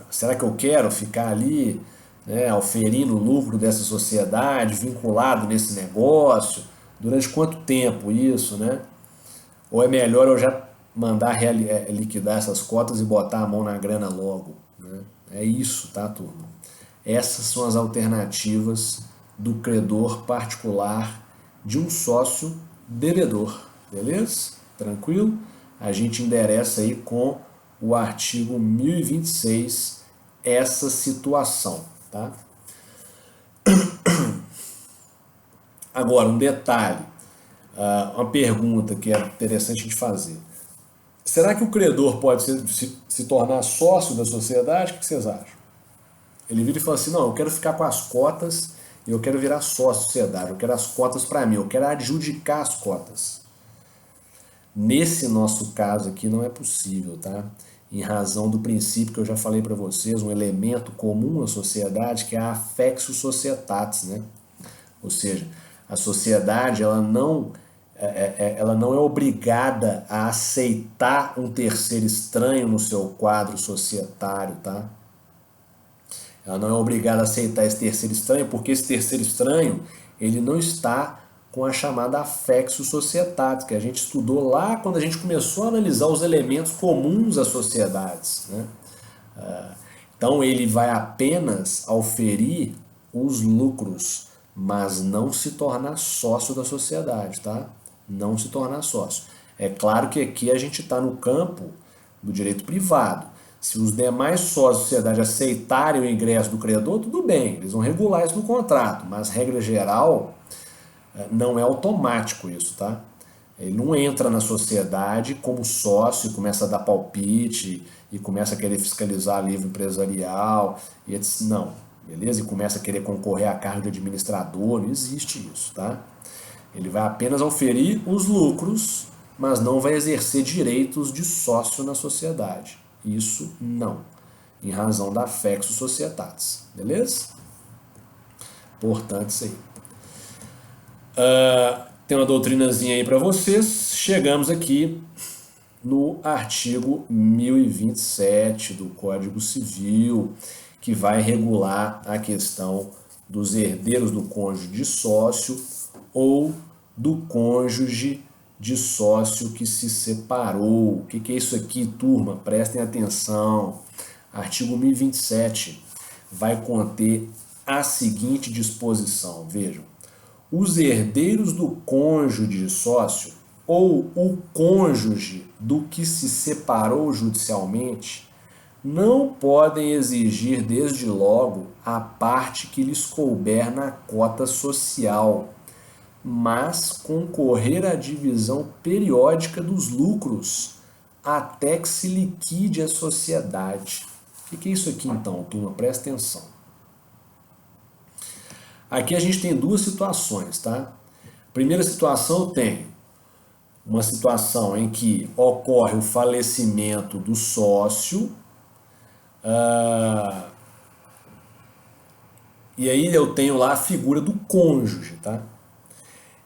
Será que eu quero ficar ali, né, auferindo o lucro dessa sociedade, vinculado nesse negócio? Durante quanto tempo isso, né? Ou é melhor eu já mandar liquidar essas cotas e botar a mão na grana logo? Né? É isso, tá, turma? Essas são as alternativas do credor particular de um sócio devedor, beleza? Tranquilo? A gente endereça aí com o artigo 1026 essa situação, tá? Agora, um detalhe, uma pergunta que é interessante de fazer. Será que o credor pode se tornar sócio da sociedade? O que vocês acham? Ele vira e fala assim, não, eu quero ficar com as cotas e eu quero virar sócio da sociedade, eu quero as cotas para mim, eu quero adjudicar as cotas. Nesse nosso caso aqui não é possível, tá? Em razão do princípio que eu já falei para vocês, um elemento comum na sociedade que é a affectio societatis, né? Ou seja, a sociedade ela não é obrigada a aceitar um terceiro estranho no seu quadro societário, tá? Ela não é obrigada a aceitar esse terceiro estranho, porque esse terceiro estranho ele não está com a chamada affectio societatis, que a gente estudou lá quando a gente começou a analisar os elementos comuns às sociedades, né? Então ele vai apenas auferir os lucros, mas não se tornar sócio da sociedade, tá? Não se tornar sócio. É claro que aqui a gente está no campo do direito privado. Se os demais sócios da sociedade aceitarem o ingresso do credor, tudo bem, eles vão regular isso no contrato, mas regra geral não é automático isso, tá? Ele não entra na sociedade como sócio e começa a dar palpite e começa a querer fiscalizar livro empresarial e etc. Não, beleza? E começa a querer concorrer à cargo de administrador, não existe isso, tá? Ele vai apenas oferir os lucros, mas não vai exercer direitos de sócio na sociedade. Isso não, em razão da affectio societatis, beleza? Importante isso aí. Tem uma doutrinazinha aí para vocês. Chegamos aqui no artigo 1027 do Código Civil, que vai regular a questão dos herdeiros do cônjuge de sócio ou do cônjuge de sócio que se separou. O que é isso aqui, turma? Prestem atenção. Artigo 1027 vai conter a seguinte disposição. Vejam, os herdeiros do cônjuge sócio ou o cônjuge do que se separou judicialmente não podem exigir desde logo a parte que lhes couber na cota social, mas concorrer à divisão periódica dos lucros até que se liquide a sociedade. O que é isso aqui então, turma? Presta atenção. Aqui a gente tem duas situações, tá? Primeira situação, eu tenho uma situação em que ocorre o falecimento do sócio, e aí eu tenho lá a figura do cônjuge, tá?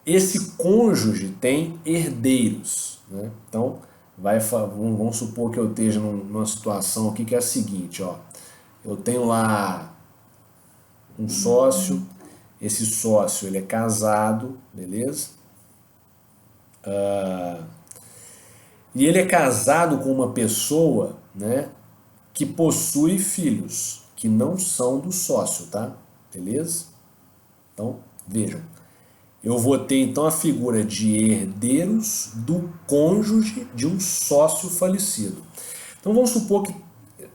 Esse cônjuge tem herdeiros, né? Então, vamos supor que eu esteja numa situação aqui que é a seguinte, ó. Eu tenho lá um sócio, esse sócio ele é casado, beleza? E ele é casado com uma pessoa, né, que possui filhos, que não são do sócio, tá? Beleza? Então, vejam. Eu vou ter então a figura de herdeiros do cônjuge de um sócio falecido. Então vamos supor que,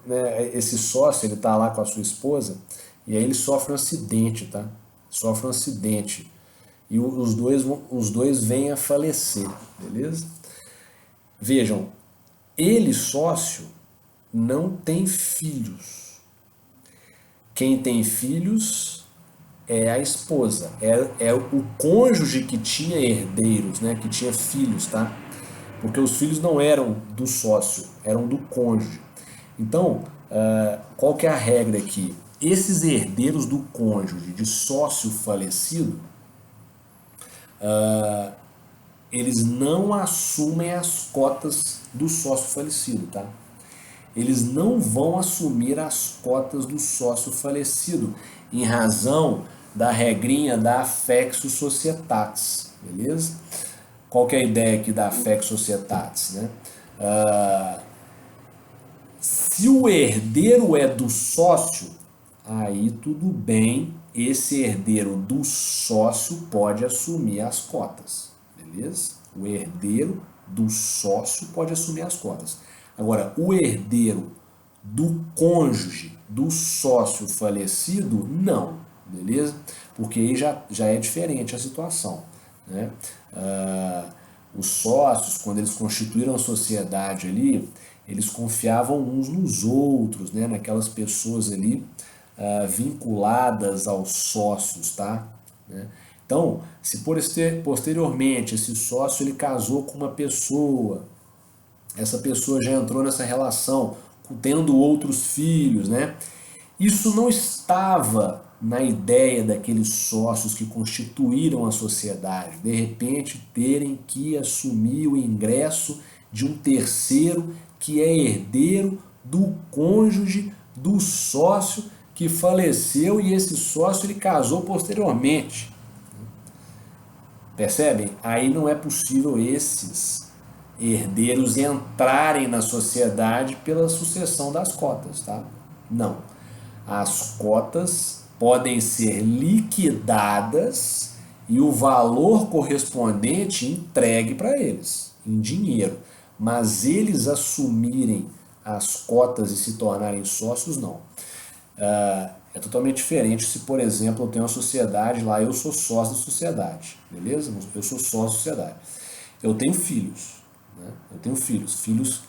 né, esse sócio ele está lá com a sua esposa e aí ele sofre um acidente, tá? Sofre um acidente e os dois vêm a falecer, beleza? Vejam, ele sócio não tem filhos. Quem tem filhos é a esposa, é o cônjuge que tinha herdeiros, né, que tinha filhos, tá? Porque os filhos não eram do sócio, eram do cônjuge. Então, qual que é a regra aqui? Esses herdeiros do cônjuge de sócio falecido, eles não assumem as cotas do sócio falecido, tá? Eles não vão assumir as cotas do sócio falecido, em razão da regrinha da affectio societatis, beleza? Qual que é a ideia aqui da affectio societatis, né? Se o herdeiro é do sócio, aí tudo bem, esse herdeiro do sócio pode assumir as cotas, beleza? O herdeiro do sócio pode assumir as cotas. Agora, o herdeiro do cônjuge, do sócio falecido, não, beleza? Porque aí já é diferente a situação, né? Os sócios, quando eles constituíram a sociedade ali, eles confiavam uns nos outros, né? Naquelas pessoas ali vinculadas aos sócios, tá? Né? Então, se posteriormente esse sócio ele casou com uma pessoa, essa pessoa já entrou nessa relação, tendo outros filhos, né? Isso não estava na ideia daqueles sócios que constituíram a sociedade, de repente terem que assumir o ingresso de um terceiro que é herdeiro do cônjuge do sócio que faleceu e esse sócio ele casou posteriormente. Percebem? Aí não é possível esses herdeiros entrarem na sociedade pela sucessão das cotas, tá? Não. As cotas podem ser liquidadas e o valor correspondente entregue para eles, em dinheiro. Mas eles assumirem as cotas e se tornarem sócios, não. É totalmente diferente se, por exemplo, eu tenho uma sociedade lá, eu sou sócio da sociedade, beleza? Eu sou sócio da sociedade. Eu tenho filhos, né? Eu tenho filhos,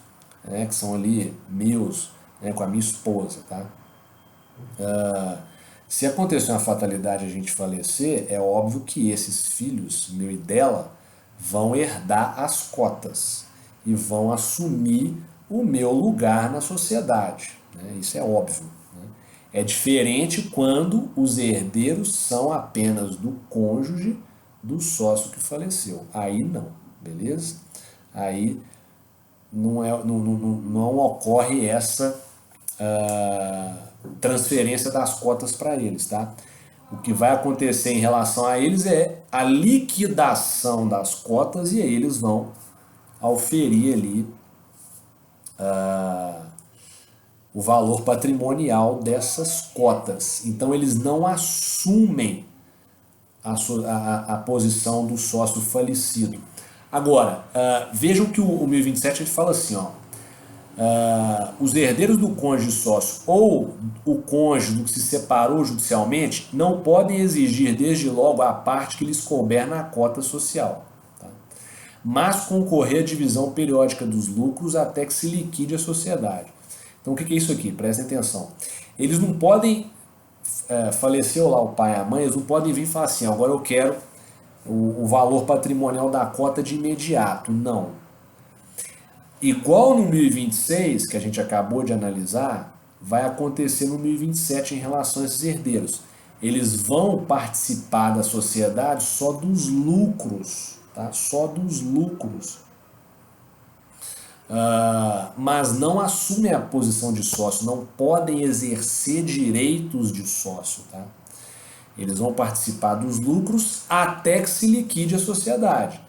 né, que são ali meus, né, com a minha esposa, tá? Se acontecer uma fatalidade e a gente falecer, é óbvio que esses filhos, meu e dela, vão herdar as cotas e vão assumir o meu lugar na sociedade, né? Isso é óbvio. Né? É diferente quando os herdeiros são apenas do cônjuge do sócio que faleceu. Aí não, beleza? Aí não ocorre essa transferência das cotas para eles, tá? O que vai acontecer em relação a eles é a liquidação das cotas e aí eles vão auferir ali o valor patrimonial dessas cotas. Então eles não assumem a posição do sócio falecido. Agora, vejam que o 1027 ele fala assim, ó, os herdeiros do cônjuge sócio ou o cônjuge do que se separou judicialmente não podem exigir desde logo a parte que lhes couber na cota social, tá? Mas concorrer à divisão periódica dos lucros até que se liquide a sociedade. Então o que é isso aqui? Prestem atenção. Eles não podem, faleceu lá o pai e a mãe, eles não podem vir e falar assim, agora eu quero o valor patrimonial da cota de imediato. Não. Igual no 1026, que a gente acabou de analisar, vai acontecer no 1027 em relação a esses herdeiros. Eles vão participar da sociedade só dos lucros, tá? Só dos lucros. Mas não assumem a posição de sócio, não podem exercer direitos de sócio, tá? Eles vão participar dos lucros até que se liquide a sociedade.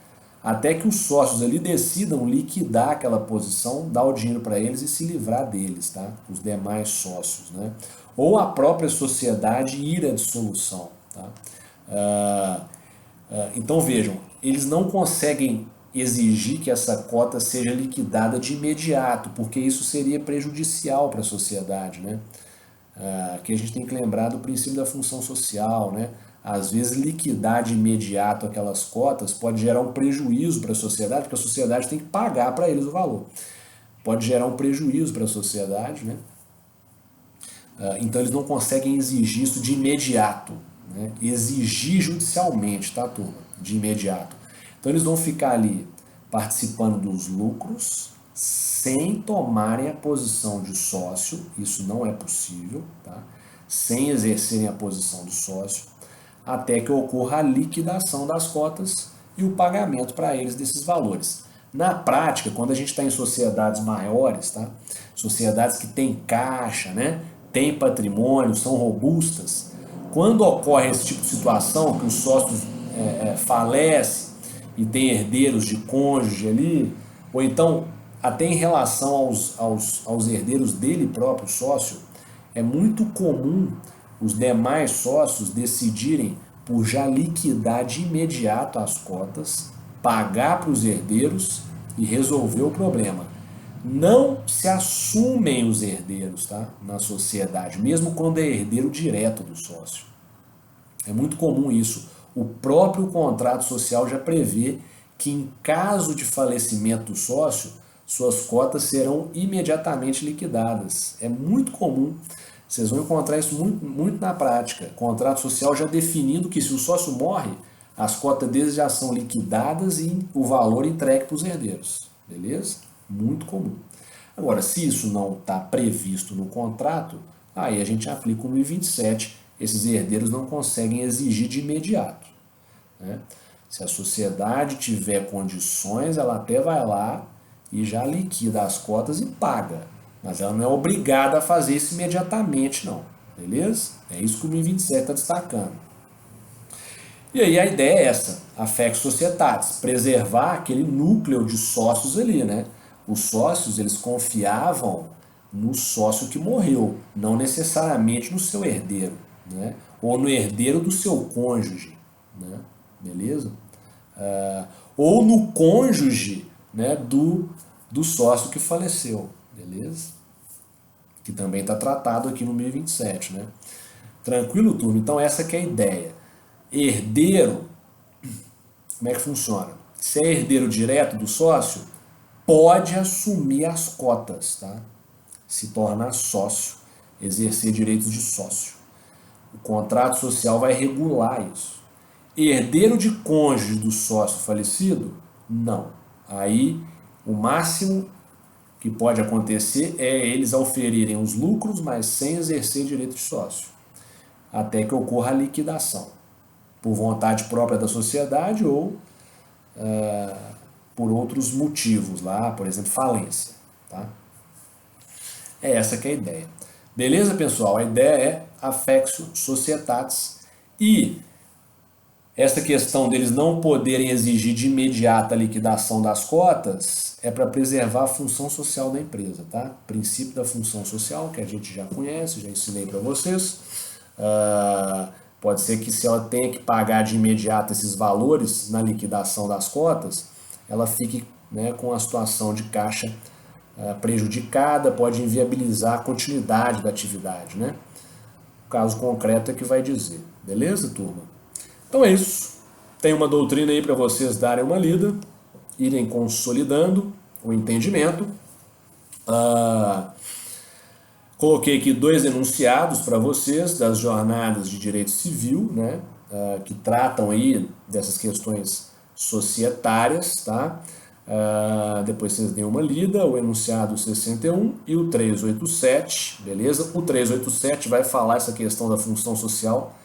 Até que os sócios ali decidam liquidar aquela posição, dar o dinheiro para eles e se livrar deles, tá? Os demais sócios, né? Ou a própria sociedade ir à dissolução, tá? Então vejam, eles não conseguem exigir que essa cota seja liquidada de imediato, porque isso seria prejudicial para a sociedade, né? Que a gente tem que lembrar do princípio da função social, né? Às vezes liquidar de imediato aquelas cotas pode gerar um prejuízo para a sociedade, porque a sociedade tem que pagar para eles o valor. Pode gerar um prejuízo para a sociedade, né? Então eles não conseguem exigir isso de imediato, né? Exigir judicialmente, tá, turma? De imediato. Então eles vão ficar ali participando dos lucros sem tomarem a posição de sócio, isso não é possível, tá? Sem exercerem a posição de sócio, até que ocorra a liquidação das cotas e o pagamento para eles desses valores. Na prática, quando a gente está em sociedades maiores, tá? Sociedades que têm caixa, né? Têm patrimônio, são robustas, quando ocorre esse tipo de situação, que os sócios falecem e tem herdeiros de cônjuge ali, ou então até em relação aos herdeiros dele próprio, sócio, é muito comum os demais sócios decidirem por já liquidar de imediato as cotas, pagar para os herdeiros e resolver o problema. Não se assumem os herdeiros, tá? Na sociedade, mesmo quando é herdeiro direto do sócio. É muito comum isso. O próprio contrato social já prevê que em caso de falecimento do sócio, suas cotas serão imediatamente liquidadas. É muito comum. Vocês vão encontrar isso muito na prática. Contrato social já definindo que se o sócio morre, as cotas deles já são liquidadas e o valor entregue para os herdeiros. Beleza? Muito comum. Agora, se isso não está previsto no contrato, aí a gente aplica o 1027. Esses herdeiros não conseguem exigir de imediato, né? Se a sociedade tiver condições, ela até vai lá e já liquida as cotas e paga. Mas ela não é obrigada a fazer isso imediatamente, não. Beleza? É isso que o 1027 está destacando. E aí a ideia é essa, a fex societatis, preservar aquele núcleo de sócios ali, né? Os sócios, eles confiavam no sócio que morreu, não necessariamente no seu herdeiro, né? Ou no herdeiro do seu cônjuge, né? Beleza? Ou no cônjuge, né, do sócio que faleceu, beleza? Que também está tratado aqui no 1027, né? Tranquilo, turma? Então essa que é a ideia. Herdeiro, como é que funciona? Se é herdeiro direto do sócio, pode assumir as cotas, tá? Se tornar sócio, exercer direitos de sócio. O contrato social vai regular isso. Herdeiro de cônjuge do sócio falecido? Não. Aí, o máximo que pode acontecer é eles auferirem os lucros, mas sem exercer direito de sócio, até que ocorra a liquidação, por vontade própria da sociedade ou por outros motivos lá, por exemplo, falência, tá? É essa que é a ideia. Beleza, pessoal? A ideia é a Fexio Societatis, E essa questão deles não poderem exigir de imediato a liquidação das cotas é para preservar a função social da empresa, tá? Princípio da função social, que a gente já conhece, já ensinei para vocês. Pode ser que se ela tenha que pagar de imediato esses valores na liquidação das cotas, ela fique, né, com a situação de caixa prejudicada, pode inviabilizar a continuidade da atividade, né? O caso concreto é que vai dizer. Beleza, turma? Então é isso. Tem uma doutrina aí para vocês darem uma lida, irem consolidando o entendimento. Coloquei aqui 2 enunciados para vocês das jornadas de direito civil, né, que tratam aí dessas questões societárias, tá? Depois vocês deem uma lida, o enunciado 61 e o 387, beleza? O 387 vai falar essa questão da função social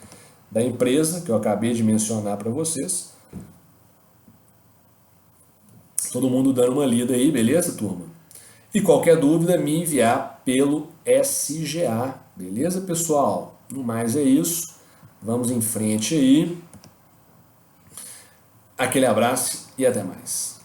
da empresa, que eu acabei de mencionar para vocês. Todo mundo dando uma lida aí, beleza, turma? E qualquer dúvida, me enviar pelo SGA, beleza, pessoal? No mais é isso. Vamos em frente aí. Aquele abraço e até mais.